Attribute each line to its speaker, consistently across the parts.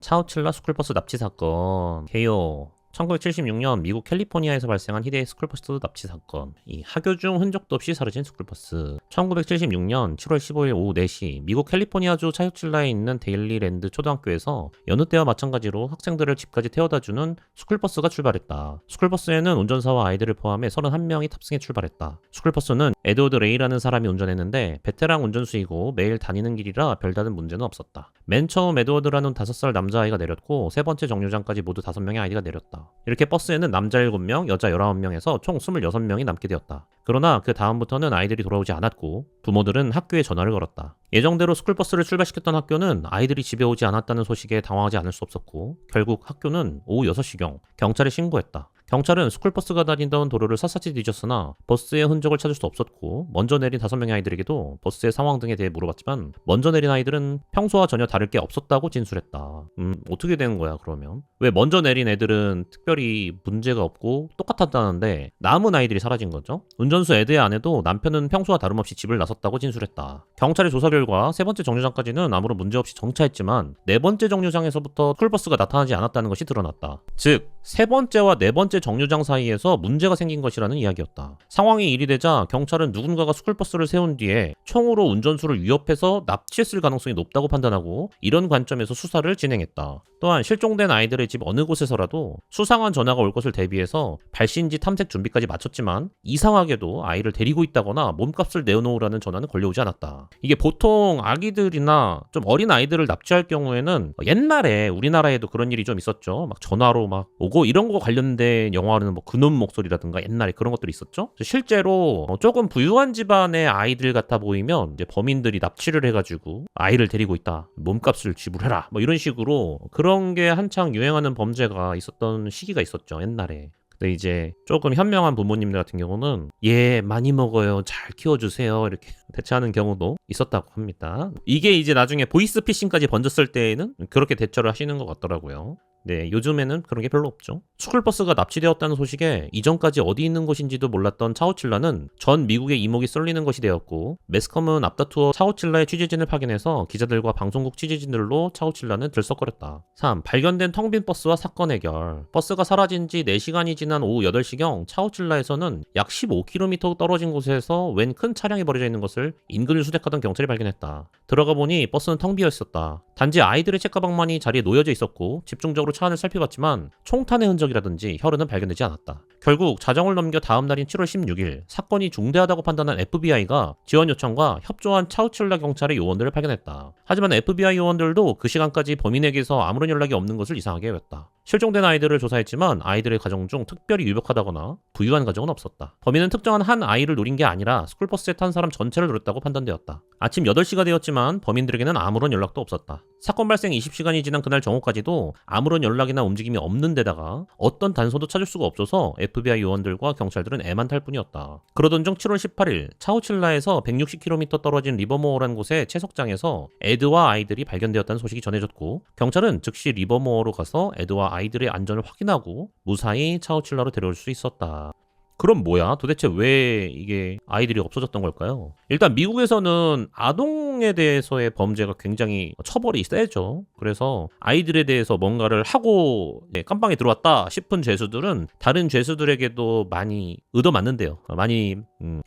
Speaker 1: 차우칠라 스쿨버스 납치 사건. 개요. 1976년 미국 캘리포니아에서 발생한 희대의 스쿨버스 납치 사건. 이 하교 중 흔적도 없이 사라진 스쿨버스. 1976년 7월 15일 오후 4시 미국 캘리포니아주 차우칠라에 있는 데일리랜드 초등학교에서 여느 때와 마찬가지로 학생들을 집까지 태워다주는 스쿨버스가 출발했다. 스쿨버스에는 운전사와 아이들을 포함해 31명이 탑승해 출발했다. 스쿨버스는 에드워드 레이라는 사람이 운전했는데 베테랑 운전수이고 매일 다니는 길이라 별다른 문제는 없었다. 맨 처음 에드워드라는 5살 남자아이가 내렸고 세 번째 정류장까지 모두 5명의 아이가 내렸다. 이렇게 버스에는 남자 7명, 여자 19명에서 총 26명이 남게 되었다. 그러나 그 다음부터는 아이들이 돌아오지 않았고 부모들은 학교에 전화를 걸었다. 예정대로 스쿨버스를 출발시켰던 학교는 아이들이 집에 오지 않았다는 소식에 당황하지 않을 수 없었고 결국 학교는 오후 6시경 경찰에 신고했다. 경찰은 스쿨버스가 다니던 도로를 샅샅이 뒤졌으나 버스의 흔적을 찾을 수 없었고 먼저 내린 5명의 아이들에게도 버스의 상황 등에 대해 물어봤지만 먼저 내린 아이들은 평소와 전혀 다를 게 없었다고 진술했다. 어떻게 된 거야 그러면? 왜 먼저 내린 애들은 특별히 문제가 없고 똑같았다는데 남은 아이들이 사라진 거죠? 운전수 에드의 아내도 남편은 평소와 다름없이 집을 나섰다고 진술했다. 경찰의 조사 결과 세 번째 정류장까지는 아무런 문제 없이 정차했지만 네 번째 정류장에서부터 스쿨버스가 나타나지 않았다는 것이 드러났다. 즉, 세 번째와 네 번째 정류장 사이에서 문제가 생긴 것이라는 이야기였다. 상황이 일이 되자 경찰은 누군가가 스쿨버스를 세운 뒤에 총으로 운전수를 위협해서 납치했을 가능성이 높다고 판단하고 이런 관점에서 수사를 진행했다. 또한 실종된 아이들의 집 어느 곳에서라도 수상한 전화가 올 것을 대비해서 발신지 탐색 준비까지 마쳤지만 이상하게도 아이를 데리고 있다거나 몸값을 내어놓으라는 전화는 걸려오지 않았다. 이게 보통 아기들이나 좀 어린 아이들을 납치할 경우에는 옛날에 우리나라에도 그런 일이 좀 있었죠. 막 전화로 막 오고 이런 거 관련된 영화는 뭐 그놈 목소리라든가 옛날에 그런 것들이 있었죠. 실제로 조금 부유한 집안의 아이들 같아 보이면 이제 범인들이 납치를 해가지고 아이를 데리고 있다. 몸값을 지불해라. 뭐 이런 식으로 그런 게 한창 유행하는 범죄가 있었던 시기가 있었죠. 옛날에. 근데 이제 조금 현명한 부모님들 같은 경우는 예 많이 먹어요 잘 키워주세요 이렇게 대처하는 경우도 있었다고 합니다. 이게 이제 나중에 보이스피싱까지 번졌을 때에는 그렇게 대처를 하시는 것 같더라고요. 네, 요즘에는 그런 게 별로 없죠. 스쿨버스가 납치되었다는 소식에 이전까지 어디 있는 곳인지도 몰랐던 차우칠라는 전 미국의 이목이 쏠리는 것이 되었고 매스컴은 앞다투어 차우칠라의 취재진을 파견해서 기자들과 방송국 취재진들로 차우칠라는 들썩거렸다. 3. 발견된 텅 빈 버스와 사건 해결. 버스가 사라진 지 4시간이 지난 오후 8시경 차우칠라에서는 약 15km 떨어진 곳에서 웬 큰 차량이 버려져 있는 것을 인근을 수색하던 경찰이 발견했다. 들어가 보니 버스는 텅 비어 있었다. 단지 아이들의 책가방만이 자리에 놓여져 있었고 집중적으로 차 안을 살펴봤지만 총탄의 흔적이라든지 혈흔은 발견되지 않았다. 결국 자정을 넘겨 다음 날인 7월 16일 사건이 중대하다고 판단한 FBI가 지원 요청과 협조한 차우칠라 경찰의 요원들을 파견했다. 하지만 FBI 요원들도 그 시간까지 범인에게서 아무런 연락이 없는 것을 이상하게 여겼다. 실종된 아이들을 조사했지만 아이들의 가정 중 특별히 유력하다거나 부유한 가정은 없었다. 범인은 특정한 한 아이를 노린 게 아니라 스쿨버스에 탄 사람 전체를 노렸다고 판단되었다. 아침 8시가 되었지만 범인들에게는 아무런 연락도 없었다. 사건 발생 20시간이 지난 그날 정오까지도 아무런 연락이나 움직임이 없는 데다가 어떤 단서도 찾을 수가 없어서 FBI 요원들과 경찰들은 애만 탈 뿐이었다. 그러던 중 7월 18일 차우칠라에서 160km 떨어진 리버모어라는 곳의 채석장에서 에드와 아이들이 발견되었다는 소식이 전해졌고 경찰은 즉시 리버모어로 가서 에드와 아이들의 안전을 확인하고 무사히 차우칠라로 데려올 수 있었다. 그럼 뭐야? 도대체 왜 이게 아이들이 없어졌던 걸까요? 일단 미국에서는 아동에 대해서의 범죄가 굉장히 처벌이 세죠. 그래서 아이들에 대해서 뭔가를 하고 깜빵에 들어왔다 싶은 죄수들은 다른 죄수들에게도 많이 얻어맞는데요. 많이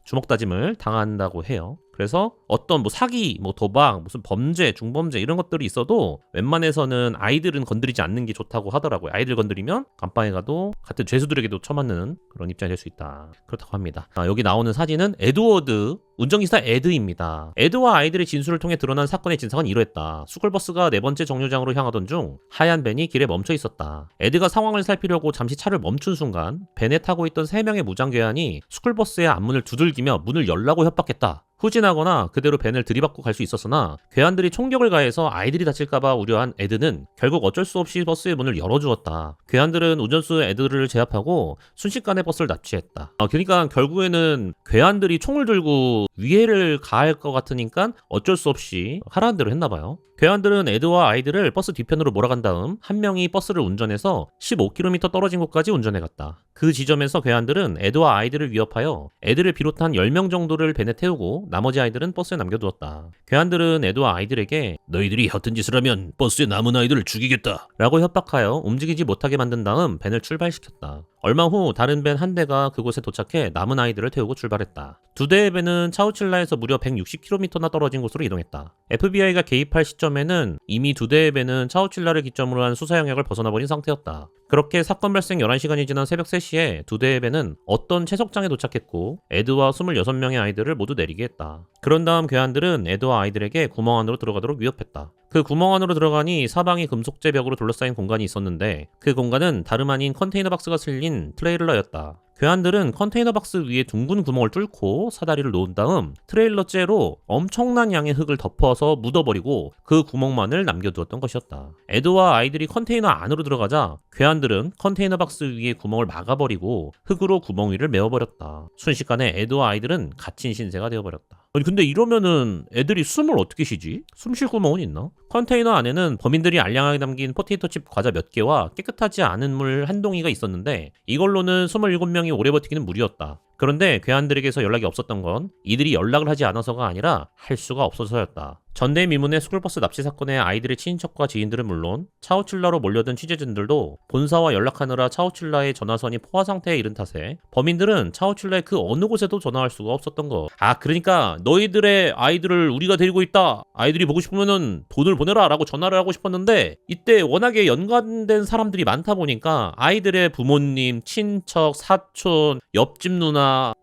Speaker 1: 주먹다짐을 당한다고 해요. 그래서 어떤 뭐 사기, 뭐 도박, 무슨 범죄, 중범죄 이런 것들이 있어도 웬만해서는 아이들은 건드리지 않는 게 좋다고 하더라고요. 아이들 건드리면 감방에 가도 같은 죄수들에게도 처맞는 그런 입장이 될 수 있다. 그렇다고 합니다. 여기 나오는 사진은 에드워드, 운전기사 에드입니다. 에드와 아이들의 진술을 통해 드러난 사건의 진상은 이러했다. 스쿨버스가 네 번째 정류장으로 향하던 중 하얀 밴이 길에 멈춰 있었다. 에드가 상황을 살피려고 잠시 차를 멈춘 순간 밴에 타고 있던 3명의 무장괴한이 스쿨버스의 앞문을 두들기며 문을 열라고 협박했다. 후진하거나 그대로 밴을 들이받고 갈 수 있었으나 괴한들이 총격을 가해서 아이들이 다칠까봐 우려한 에드는 결국 어쩔 수 없이 버스의 문을 열어주었다. 괴한들은 운전수 에드를 제압하고 순식간에 버스를 납치했다. 그러니까 결국에는 괴한들이 총을 들고 위해를 가할 것 같으니까 어쩔 수 없이 하라는 대로 했나봐요. 괴한들은 에드와 아이들을 버스 뒤편으로 몰아간 다음 한 명이 버스를 운전해서 15km 떨어진 곳까지 운전해갔다. 그 지점에서 괴한들은 에드와 아이들을 위협하여 에드를 비롯한 10명 정도를 벤에 태우고 나머지 아이들은 버스에 남겨두었다. 괴한들은 에드와 아이들에게 너희들이 허튼 짓을 하면 버스에 남은 아이들을 죽이겠다 라고 협박하여 움직이지 못하게 만든 다음 벤을 출발시켰다. 얼마 후 다른 벤 한 대가 그곳에 도착해 남은 아이들을 태우고 출발했다. 두 대의 벤은 차우칠라에서 무려 160km나 떨어진 곳으로 이동했다. FBI가 개입할 시점에는 이미 두 대의 벤은 차우칠라를 기점으로 한 수사 영역을 벗어나버린 상태였다. 그렇게 사건 발생 11시간이 지난 새벽 3시에 두 대의 벤은 어떤 채석장에 도착했고 에드와 26명의 아이들을 모두 내리게 했다. 그런 다음 괴한들은 에드와 아이들에게 구멍 안으로 들어가도록 위협했다. 그 구멍 안으로 들어가니 사방이 금속재 벽으로 둘러싸인 공간이 있었는데 그 공간은 다름 아닌 컨테이너 박스가 실린 트레일러였다. 괴한들은 컨테이너 박스 위에 둥근 구멍을 뚫고 사다리를 놓은 다음 트레일러 째로 엄청난 양의 흙을 덮어서 묻어버리고 그 구멍만을 남겨두었던 것이었다. 에드와 아이들이 컨테이너 안으로 들어가자 괴한들은 컨테이너 박스 위에 구멍을 막아버리고 흙으로 구멍 위를 메워버렸다. 순식간에 에드와 아이들은 갇힌 신세가 되어버렸다. 아니 근데 이러면은 애들이 숨을 어떻게 쉬지? 숨 쉴 구멍은 있나? 컨테이너 안에는 범인들이 알량하게 담긴 포테이토 칩 과자 몇 개와 깨끗하지 않은 물 한 동이가 있었는데 이걸로는 27명이 오래 버티기는 무리였다. 그런데 괴한들에게서 연락이 없었던 건 이들이 연락을 하지 않아서가 아니라 할 수가 없어서였다. 전대미문의 스쿨버스 납치 사건의 아이들의 친인척과 지인들은 물론 차우칠라로 몰려든 취재진들도 본사와 연락하느라 차우칠라의 전화선이 포화 상태에 이른 탓에 범인들은 차우칠라의 그 어느 곳에도 전화할 수가 없었던 것. 그러니까 너희들의 아이들을 우리가 데리고 있다. 아이들이 보고 싶으면은 돈을 보내라 라고 전화를 하고 싶었는데 이때 워낙에 연관된 사람들이 많다 보니까 아이들의 부모님, 친척, 사촌, 옆집 누나,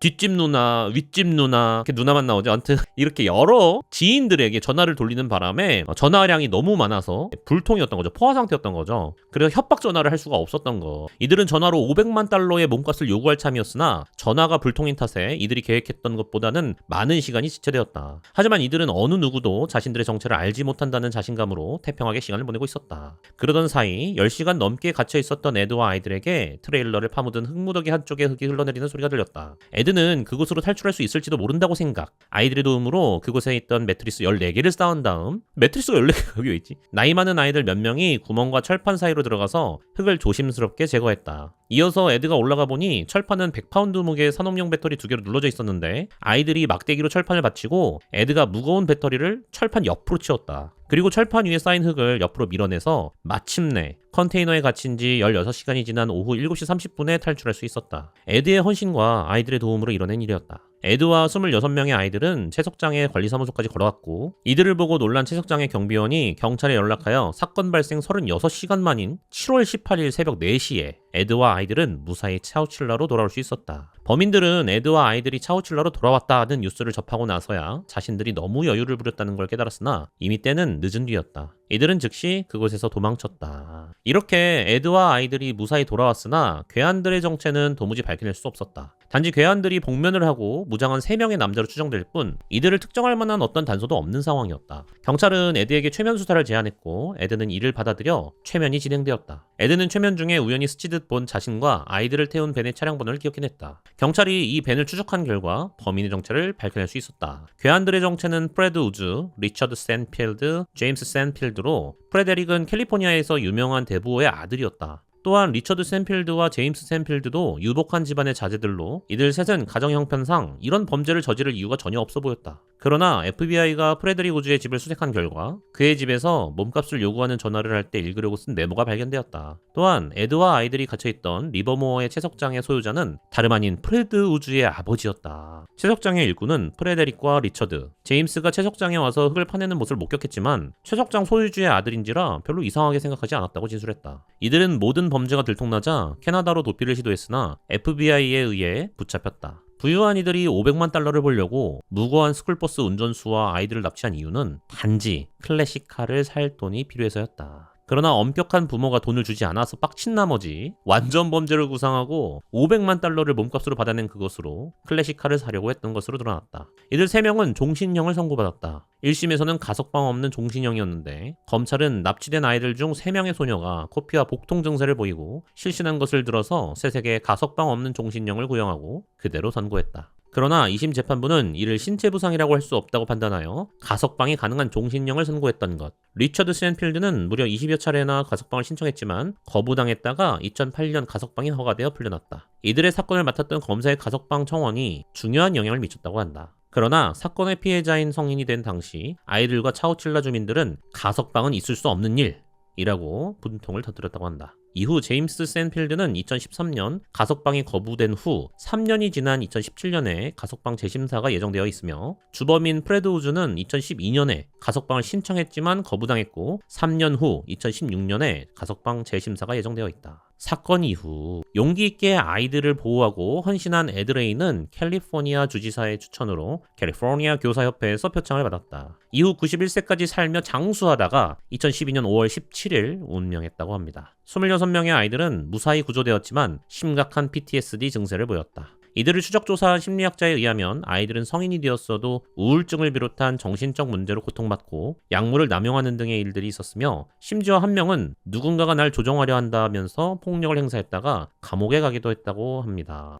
Speaker 1: 뒷집 누나, 윗집 누나, 이렇게 누나만 나오죠. 아무튼 이렇게 여러 지인들에게 전화를 돌리는 바람에 전화량이 너무 많아서 불통이었던 거죠. 포화 상태였던 거죠. 그래서 협박 전화를 할 수가 없었던 거. 이들은 전화로 500만 달러의 몸값을 요구할 참이었으나 전화가 불통인 탓에 이들이 계획했던 것보다는 많은 시간이 지체되었다. 하지만 이들은 어느 누구도 자신들의 정체를 알지 못한다는 자신감으로 태평하게 시간을 보내고 있었다. 그러던 사이 10시간 넘게 갇혀 있었던 에드와 아이들에게 트레일러를 파묻은 흙무더기 한쪽에 흙이 흘러내리는 소리가 들렸다. 에드는 그곳으로 탈출할 수 있을지도 모른다고 생각. 아이들의 도움으로 그곳에 있던 매트리스 14개를 쌓은 다음 매트리스가 14개가 여기 왜 있지? 나이 많은 아이들 몇 명이 구멍과 철판 사이로 들어가서 흙을 조심스럽게 제거했다. 이어서 에드가 올라가 보니 철판은 100파운드 무게의 산업용 배터리 2개로 눌러져 있었는데 아이들이 막대기로 철판을 받치고 에드가 무거운 배터리를 철판 옆으로 치웠다. 그리고 철판 위에 쌓인 흙을 옆으로 밀어내서 마침내 컨테이너에 갇힌 지 16시간이 지난 오후 7시 30분에 탈출할 수 있었다. 에드의 헌신과 아이들의 도움으로 이뤄낸 일이었다. 에드와 26명의 아이들은 채석장의 관리사무소까지 걸어갔고 이들을 보고 놀란 채석장의 경비원이 경찰에 연락하여 사건 발생 36시간 만인 7월 18일 새벽 4시에 에드와 아이들은 무사히 차우칠라로 돌아올 수 있었다. 범인들은 에드와 아이들이 차우칠라로 돌아왔다는 뉴스를 접하고 나서야 자신들이 너무 여유를 부렸다는 걸 깨달았으나 이미 때는 늦은 뒤였다. 이들은 즉시 그곳에서 도망쳤다. 이렇게 에드와 아이들이 무사히 돌아왔으나 괴한들의 정체는 도무지 밝혀낼 수 없었다. 단지 괴한들이 복면을 하고 무장한 3명의 남자로 추정될 뿐 이들을 특정할 만한 어떤 단서도 없는 상황이었다. 경찰은 에드에게 최면 수사를 제안했고 에드는 이를 받아들여 최면이 진행되었다. 에드는 최면 중에 우연히 스치듯 본 자신과 아이들을 태운 벤의 차량 번호를 기억해냈다. 경찰이 이 벤을 추적한 결과 범인의 정체를 밝혀낼 수 있었다. 괴한들의 정체는 프레드 우즈, 리처드 샌필드, 제임스 샌필드로 프레데릭은 캘리포니아에서 유명한 대부호의 아들이었다. 또한 리처드 샌필드와 제임스 샌필드도 유복한 집안의 자제들로 이들 셋은 가정 형편상 이런 범죄를 저지를 이유가 전혀 없어 보였다. 그러나 FBI가 프레데릭 우즈의 집을 수색한 결과 그의 집에서 몸값을 요구하는 전화를 할 때 읽으려고 쓴 메모가 발견되었다. 또한 에드와 아이들이 갇혀있던 리버모어의 채석장의 소유자는 다름 아닌 프레드 우즈의 아버지였다. 채석장의 일꾼은 프레데릭과 리처드, 제임스가 채석장에 와서 흙을 파내는 모습을 목격했지만 채석장 소유주의 아들인지라 별로 이상하게 생각하지 않았다고 진술했다. 이들은 모든 범죄가 들통나자 캐나다로 도피를 시도했으나 FBI에 의해 붙잡혔다. 부유한 이들이 500만 달러를 벌려고 무고한 스쿨버스 운전수와 아이들을 납치한 이유는 단지 클래식카를 살 돈이 필요해서였다. 그러나 엄격한 부모가 돈을 주지 않아서 빡친 나머지 완전 범죄를 구상하고 500만 달러를 몸값으로 받아낸 그것으로 클래식카를 사려고 했던 것으로 드러났다. 이들 3명은 종신형을 선고받았다. 1심에서는 가석방 없는 종신형이었는데 검찰은 납치된 아이들 중 3명의 소녀가 코피와 복통 증세를 보이고 실신한 것을 들어서 세세계 가석방 없는 종신형을 구형하고 그대로 선고했다. 그러나 2심 재판부는 이를 신체 부상이라고 할 수 없다고 판단하여 가석방이 가능한 종신형을 선고했던 것. 리처드 샌필드는 무려 20여 차례나 가석방을 신청했지만 거부당했다가 2008년 가석방이 허가되어 풀려났다. 이들의 사건을 맡았던 검사의 가석방 청원이 중요한 영향을 미쳤다고 한다. 그러나 사건의 피해자인 성인이 된 당시 아이들과 차우칠라 주민들은 가석방은 있을 수 없는 일이라고 분통을 터뜨렸다고 한다. 이후 제임스 샌필드는 2013년 가석방이 거부된 후 3년이 지난 2017년에 가석방 재심사가 예정되어 있으며 주범인 프레드 우즈는 2012년에 가석방을 신청했지만 거부당했고 3년 후 2016년에 가석방 재심사가 예정되어 있다. 사건 이후 용기 있게 아이들을 보호하고 헌신한 에드레이는 캘리포니아 주지사의 추천으로 캘리포니아 교사협회에서 표창을 받았다. 이후 91세까지 살며 장수하다가 2012년 5월 17일 운명했다고 합니다. 26명의 아이들은 무사히 구조되었지만 심각한 PTSD 증세를 보였다. 이들을 추적조사한 심리학자에 의하면 아이들은 성인이 되었어도 우울증을 비롯한 정신적 문제로 고통받고 약물을 남용하는 등의 일들이 있었으며 심지어 한 명은 누군가가 날 조종하려 한다면서 폭력을 행사했다가 감옥에 가기도 했다고 합니다.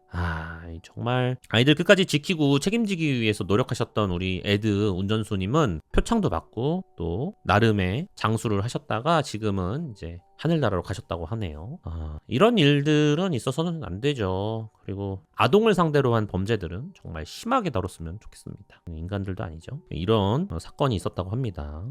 Speaker 1: 정말 아이들 끝까지 지키고 책임지기 위해서 노력하셨던 우리 에드 운전수님은 표창도 받고 또 나름의 장수를 하셨다가 지금은 이제 하늘나라로 가셨다고 하네요. 이런 일들은 있어서는 안 되죠. 그리고 아동을 상대로 한 범죄들은 정말 심하게 다뤘으면 좋겠습니다. 인간들도 아니죠. 이런 사건이 있었다고 합니다.